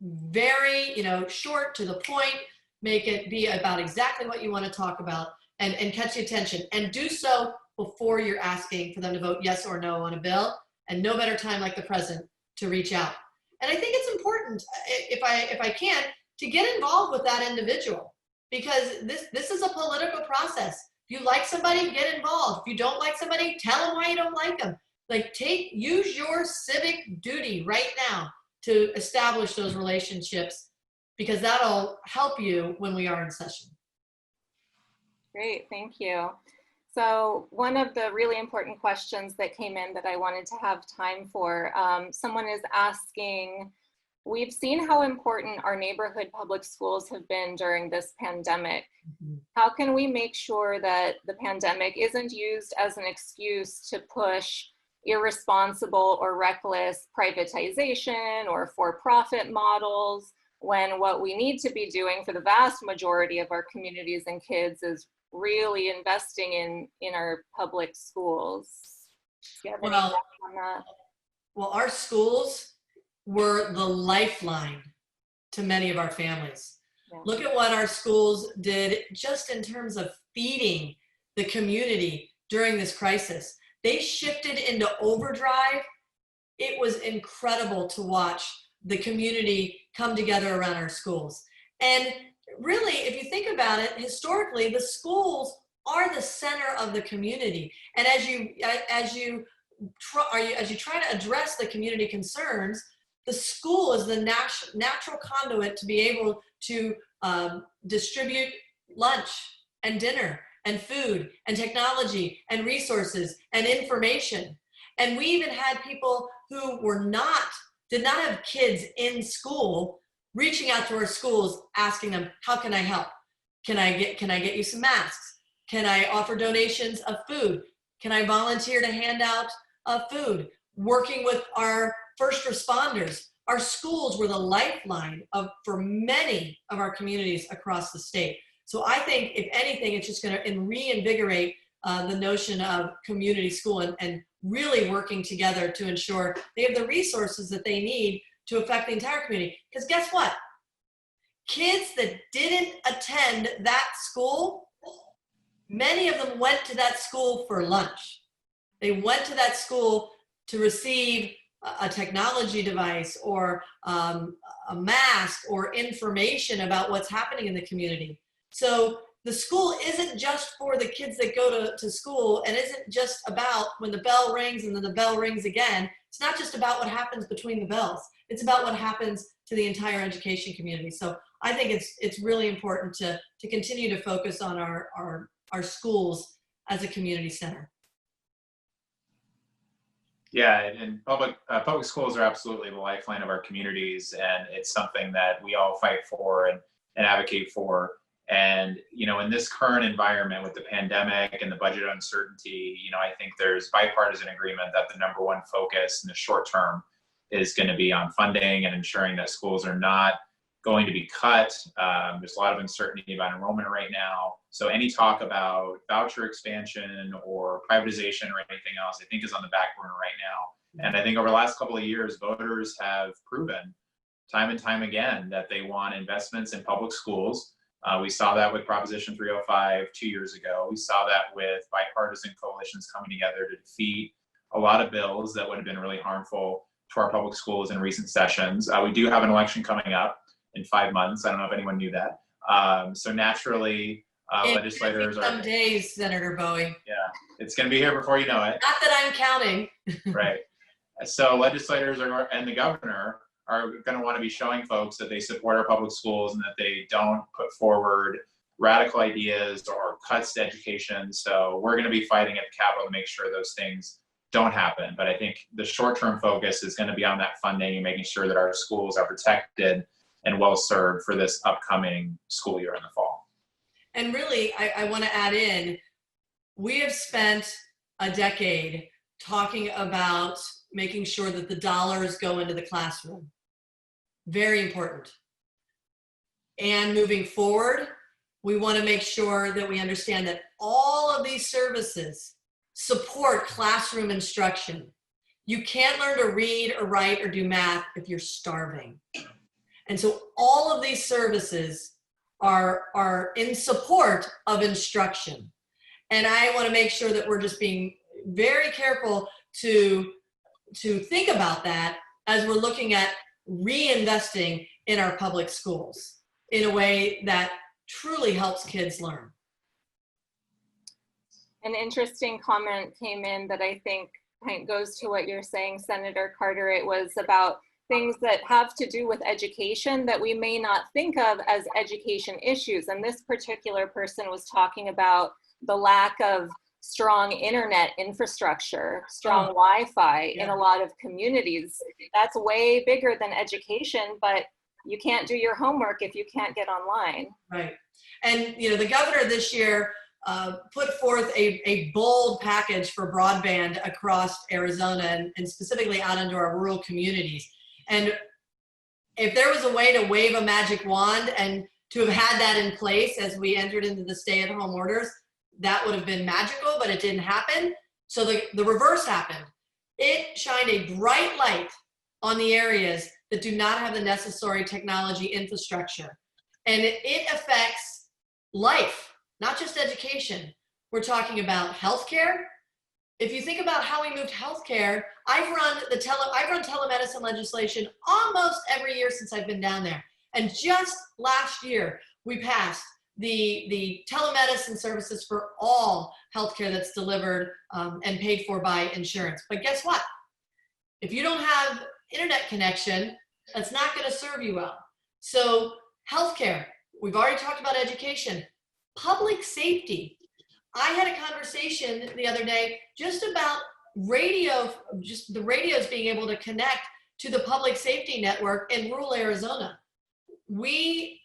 very short, to the point, make it be about exactly what you want to talk about and catch the attention, and do so before you're asking for them to vote yes or no on a bill. And no better time like the present to reach out. And I think it's important, if I can, to get involved with that individual, because this is a political process. If you like somebody, get involved. If you don't like somebody, tell them why you don't like them. Use your civic duty right now to establish those relationships, because that'll help you when we are in session. Great, thank you. So one of the really important questions that came in that I wanted to have time for, someone is asking, we've seen how important our neighborhood public schools have been during this pandemic. Mm-hmm. How can we make sure that the pandemic isn't used as an excuse to push irresponsible or reckless privatization or for-profit models, when what we need to be doing for the vast majority of our communities and kids is really investing in our public schools? Do you have any thoughts on that? Well, our schools were the lifeline to many of our families. Yeah. Look at what our schools did just in terms of feeding the community during this crisis. They shifted into overdrive. It was incredible to watch the community come together around our schools. And really, if you think about it, historically, the schools are the center of the community. And as you try to address the community concerns, the school is the natural conduit to be able to distribute lunch and dinner and food and technology and resources and information. And we even had people who did not have kids in school reaching out to our schools, asking them, how can I help? Can I get you some masks? Can I offer donations of food? Can I volunteer to hand out food? Working with our first responders. Our schools were the lifeline for many of our communities across the state. So I think, if anything, it's just going to reinvigorate the notion of community school and really working together to ensure they have the resources that they need to affect the entire community. Because guess what? Kids that didn't attend that school, many of them went to that school for lunch. They went to that school to receive a technology device or a mask or information about what's happening in the community. So the school isn't just for the kids that go to school, and isn't just about when the bell rings and then the bell rings again. It's not just about what happens between the bells. It's about what happens to the entire education community. So I think it's really important to continue to focus on our schools as a community center. Yeah, and public schools are absolutely the lifeline of our communities, and it's something that we all fight for and advocate for. And in this current environment with the pandemic and the budget uncertainty, I think there's bipartisan agreement that the number one focus in the short term is going to be on funding and ensuring that schools are not going to be cut. There's a lot of uncertainty about enrollment right now. So any talk about voucher expansion or privatization or anything else, I think is on the back burner right now. And I think over the last couple of years, voters have proven time and time again that they want investments in public schools. We saw that with Proposition 305 2 years ago. We saw that with bipartisan coalitions coming together to defeat a lot of bills that would have been really harmful to our public schools in recent sessions. We do have an election coming up in 5 months. I don't know if anyone knew that. So naturally, legislators are— some days, Senator Bowie. Yeah, it's going to be here before you know it. Not that I'm counting. Right. So legislators and the governor are going to want to be showing folks that they support our public schools and that they don't put forward radical ideas or cuts to education. So we're going to be fighting at the Capitol to make sure those things don't happen. But I think the short-term focus is going to be on that funding and making sure that our schools are protected and well served for this upcoming school year in the fall. And really, I want to add in, we have spent a decade talking about making sure that the dollars go into the classroom. Very important. And moving forward, we want to make sure that we understand that all of these services support classroom instruction. You can't learn to read or write or do math if you're starving. And so all of these services are in support of instruction. And I want to make sure that we're just being very careful to think about that as we're looking at reinvesting in our public schools in a way that truly helps kids learn. An interesting comment came in that I think goes to what you're saying, Senator Carter. It was about things that have to do with education that we may not think of as education issues. And this particular person was talking about the lack of strong internet infrastructure, strong Wi-Fi in a lot of communities. That's way bigger than education, but you can't do your homework if you can't get online. Right. And the governor this year put forth a bold package for broadband across Arizona and specifically out into our rural communities. And if there was a way to wave a magic wand and to have had that in place as we entered into the stay-at-home orders, that would have been magical, but it didn't happen. So the reverse happened. It shined a bright light on the areas that do not have the necessary technology infrastructure. And it affects life, not just education. We're talking about healthcare. If you think about how we moved healthcare, I've run telemedicine legislation almost every year since I've been down there. And just last year, we passed the telemedicine services for all healthcare that's delivered and paid for by insurance. But guess what? If you don't have internet connection, that's not going to serve you well. So healthcare, we've already talked about education, public safety. I had a conversation the other day just about radio, just the radios being able to connect to the public safety network in rural Arizona. We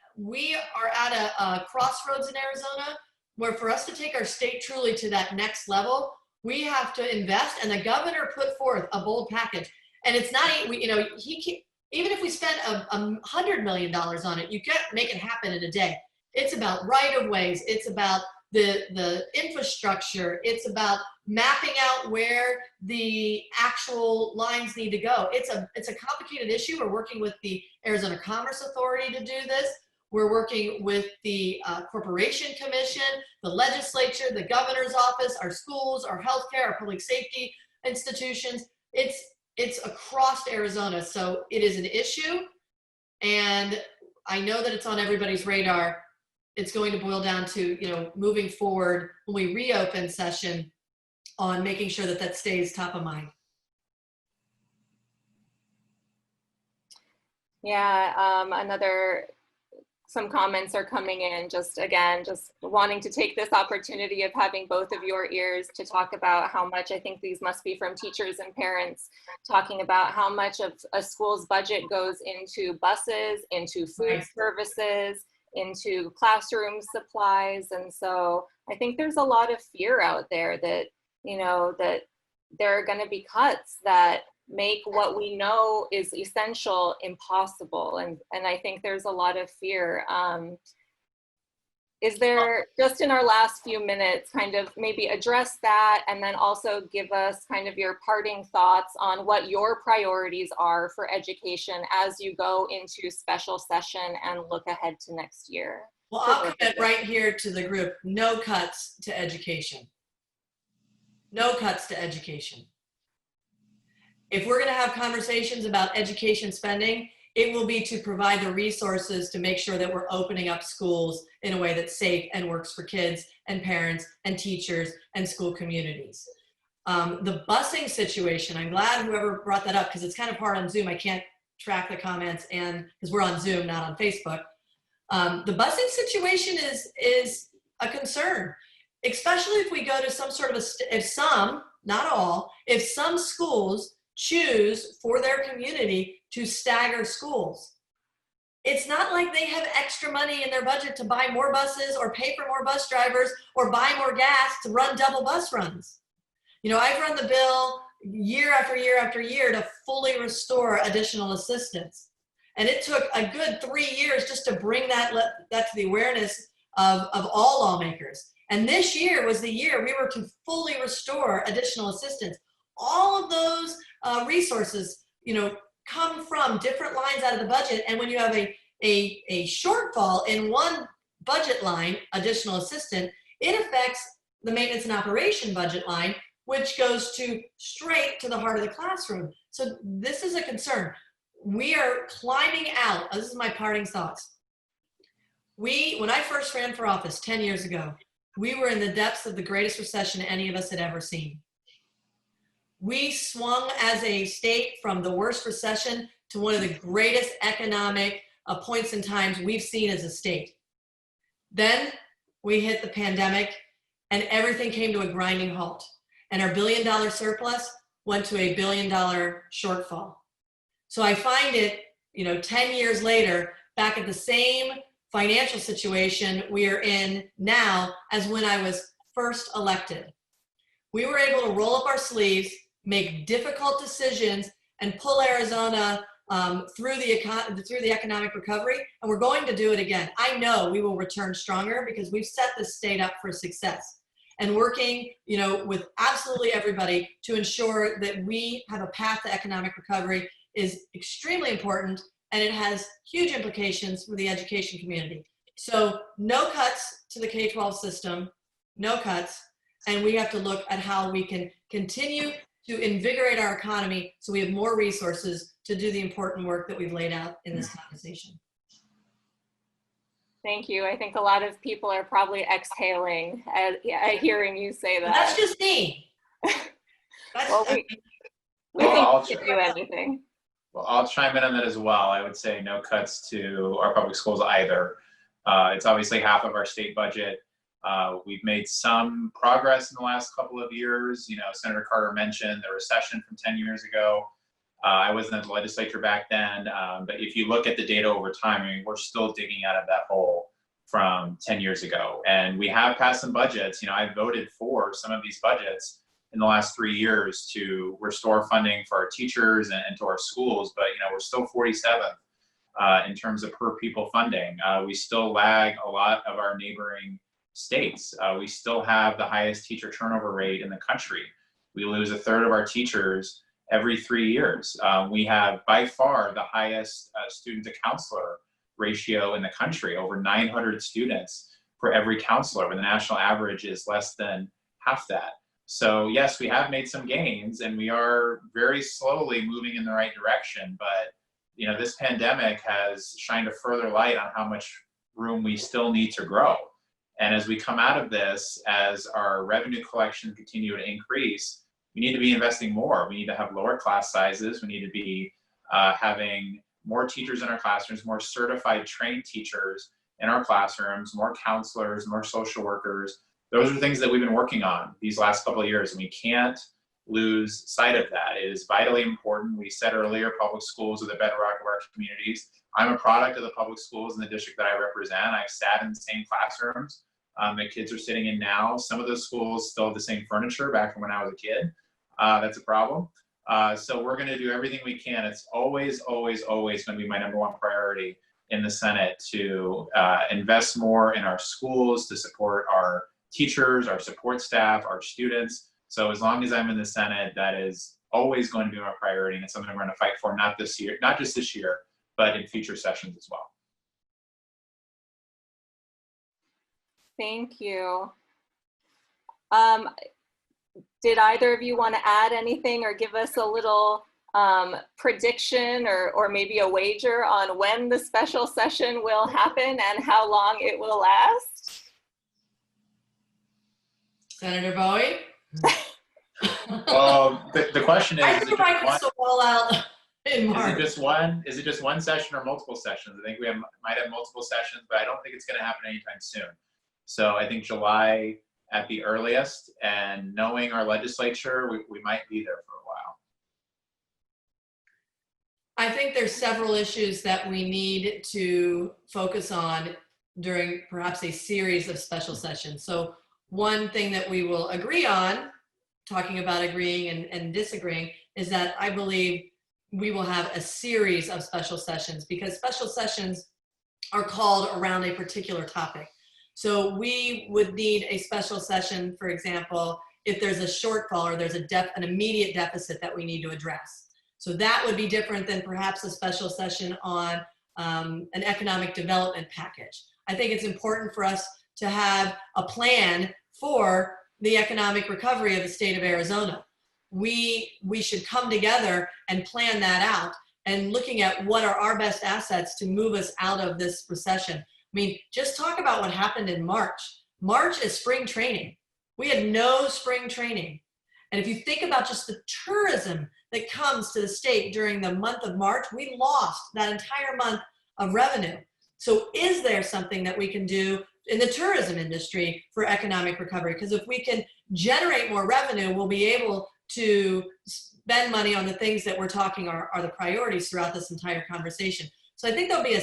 are at a crossroads in Arizona where for us to take our state truly to that next level, we have to invest, and the governor put forth a bold package. And it's not, even if we spent $100 million on it, you can't make it happen in a day. It's about right-of-ways. It's about the infrastructure. It's about mapping out where the actual lines need to go. It's a complicated issue. We're working with the Arizona Commerce Authority to do this. We're working with the Corporation Commission, the legislature, the governor's office, our schools, our healthcare, our public safety institutions. It's across Arizona. So it is an issue. And I know that it's on everybody's radar. It's going to boil down to, moving forward when we reopen session on making sure that that stays top of mind. Yeah, another some comments are coming in. Just again, just wanting to take this opportunity of having both of your ears to talk about how much, I think these must be from teachers and parents, talking about how much of a school's budget goes into buses, into food services, into classroom supplies. And so I think there's a lot of fear out there that, you know, that there are going to be cuts that make what we know is essential impossible. And I think there's a lot of fear. Is there, just in our last few minutes, kind of maybe address that, and then also give us kind of your parting thoughts on what your priorities are for education as you go into special session and look ahead to next year? Well, I'll commit right here to the group: no cuts to education. No cuts to education. If we're going to have conversations about education spending, it will be to provide the resources to make sure that we're opening up schools in a way that's safe and works for kids and parents and teachers and school communities. The busing situation, I'm glad whoever brought that up, because it's kind of hard on Zoom. I can't track the comments, and because we're on Zoom, not on Facebook. The busing situation is a concern, especially if we go to some sort of if some, not all, if some schools choose for their community to stagger schools. It's not like they have extra money in their budget to buy more buses or pay for more bus drivers or buy more gas to run double bus runs. You know, I've run the bill year after year after year to fully restore additional assistance. And it took a good 3 years just to bring that to the awareness of all lawmakers. And this year was the year we were to fully restore additional assistance. All of those resources, you know, come from different lines out of the budget. And when you have a shortfall in one budget line, additional assistant, it affects the maintenance and operation budget line, which goes straight to the heart of the classroom. So this is a concern. We are climbing out. This is my parting thoughts. When I first ran for office 10 years ago, we were in the depths of the greatest recession any of us had ever seen. We swung as a state from the worst recession to one of the greatest economic points in times we've seen as a state. Then we hit the pandemic and everything came to a grinding halt. And our $1 billion surplus went to a $1 billion shortfall. So I find it, you know, 10 years later, back at the same financial situation we are in now as when I was first elected. We were able to roll up our sleeves, make difficult decisions, and pull Arizona through the economic recovery, and we're going to do it again. I know we will return stronger because we've set this state up for success. And working, you know, with absolutely everybody to ensure that we have a path to economic recovery is extremely important, and it has huge implications for the education community. So no cuts to the K-12 system, no cuts, and we have to look at how we can continue to invigorate our economy so we have more resources to do the important work that we've laid out in this conversation. Thank you. I think a lot of people are probably exhaling at hearing you say that. That's just me. Well, we think we can do anything. Well, I'll chime in on that as well. I would say no cuts to our public schools either. It's obviously half of our state budget. We've made some progress in the last couple of years. You know, Senator Carter mentioned the recession from 10 years ago. I wasn't in the legislature back then, but if you look at the data over time, I mean, we're still digging out of that hole from 10 years ago. And we have passed some budgets. You know, I voted for some of these budgets in the last 3 years to restore funding for our teachers and to our schools, but, you know, we're still 47th in terms of per pupil funding. We still lag a lot of our neighboring states. We still have the highest teacher turnover rate in the country. We lose a third of our teachers every 3 years. We have by far the highest student to counselor ratio in the country, over 900 students for every counselor, when the national average is less than half that. So yes, we have made some gains and we are very slowly moving in the right direction, but you know, this pandemic has shined a further light on how much room we still need to grow. And as we come out of this, as our revenue collection continue to increase, we need to be investing more. We need to have lower class sizes. We need to be having more teachers in our classrooms, more certified trained teachers, in our classrooms, more counselors, more social workers. Those are things that we've been working on these last couple of years, and we can't lose sight of that. It is vitally important. We said earlier, public schools are the bedrock of our communities. I'm a product of the public schools in the district that I represent. I've sat in the same classrooms that kids are sitting in now. Some of those schools still have the same furniture back from when I was a kid. That's a problem. So we're going to do everything we can. It's always, always, always going to be my #1 priority in the Senate to invest more in our schools, to support our teachers, our support staff, our students. So as long as I'm in the Senate, that is always going to be my priority, and it's something we're going to fight for, not this year, not just this year, but in future sessions as well. Thank you. Did either of you want to add anything or give us a little prediction or maybe a wager on when the special session will happen and how long it will last? Senator Bowie? Well, the question is, I think I could all out in March. Is it just one session or multiple sessions? I think we might have multiple sessions, but I don't think it's going to happen anytime soon. So I think July at the earliest, and knowing our legislature, we might be there for a while. I think there's several issues that we need to focus on during perhaps a series of special sessions. So one thing that we will agree on, talking about agreeing and disagreeing, is that I believe we will have a series of special sessions, because special sessions are called around a particular topic. So we would need a special session, for example, if there's a shortfall or there's an immediate deficit that we need to address. So that would be different than perhaps a special session on an economic development package. I think it's important for us to have a plan for the economic recovery of the state of Arizona. We should come together and plan that out, and looking at what are our best assets to move us out of this recession. I mean, just talk about what happened in March. March is spring training. We had no spring training. And if you think about just the tourism that comes to the state during the month of March, we lost that entire month of revenue. So is there something that we can do in the tourism industry for economic recovery? Because if we can generate more revenue, we'll be able to spend money on the things that we're talking are the priorities throughout this entire conversation. So I think there'll be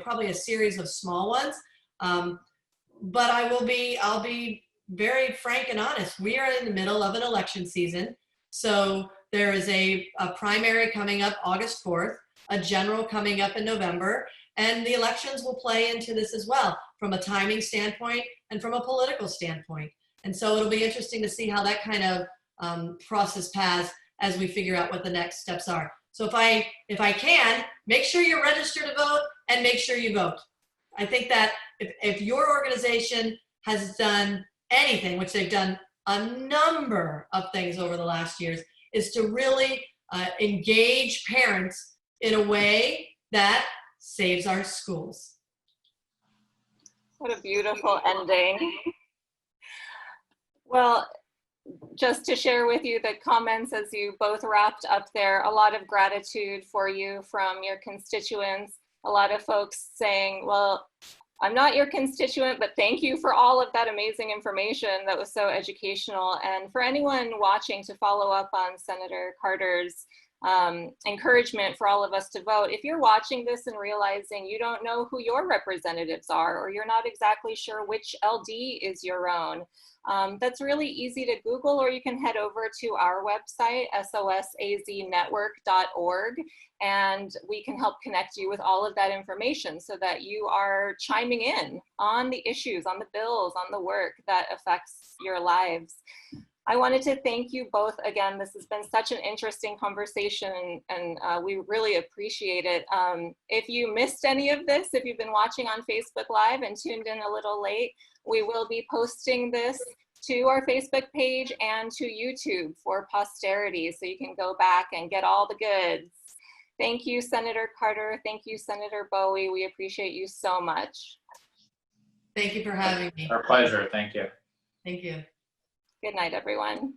probably a series of small ones, but I'll be very frank and honest. We are in the middle of an election season, so there is a primary coming up August 4th, a general coming up in November, and the elections will play into this as well, from a timing standpoint and from a political standpoint. And so it'll be interesting to see how that kind of process paths as we figure out what the next steps are. So if I can, make sure you're registered to vote and make sure you vote. I think that if your organization has done anything, which they've done a number of things over the last years, is to really engage parents in a way that saves our schools. What a beautiful ending. Well, just to share with you the comments as you both wrapped up there, a lot of gratitude for you from your constituents. A lot of folks saying, well, I'm not your constituent, but thank you for all of that amazing information that was so educational. And for anyone watching, to follow up on Senator Carter's encouragement for all of us to vote. If you're watching this and realizing you don't know who your representatives are, or you're not exactly sure which LD is your own, that's really easy to Google, or you can head over to our website, sosaznetwork.org, and we can help connect you with all of that information so that you are chiming in on the issues, on the bills, on the work that affects your lives. I wanted to thank you both again. This has been such an interesting conversation, and we really appreciate it. If you missed any of this, if you've been watching on Facebook Live and tuned in a little late, we will be posting this to our Facebook page and to YouTube for posterity, so you can go back and get all the goods. Thank you, Senator Carter. Thank you, Senator Bowie. We appreciate you so much. Thank you for having me. Our pleasure. Thank you. Thank you. Good night, everyone.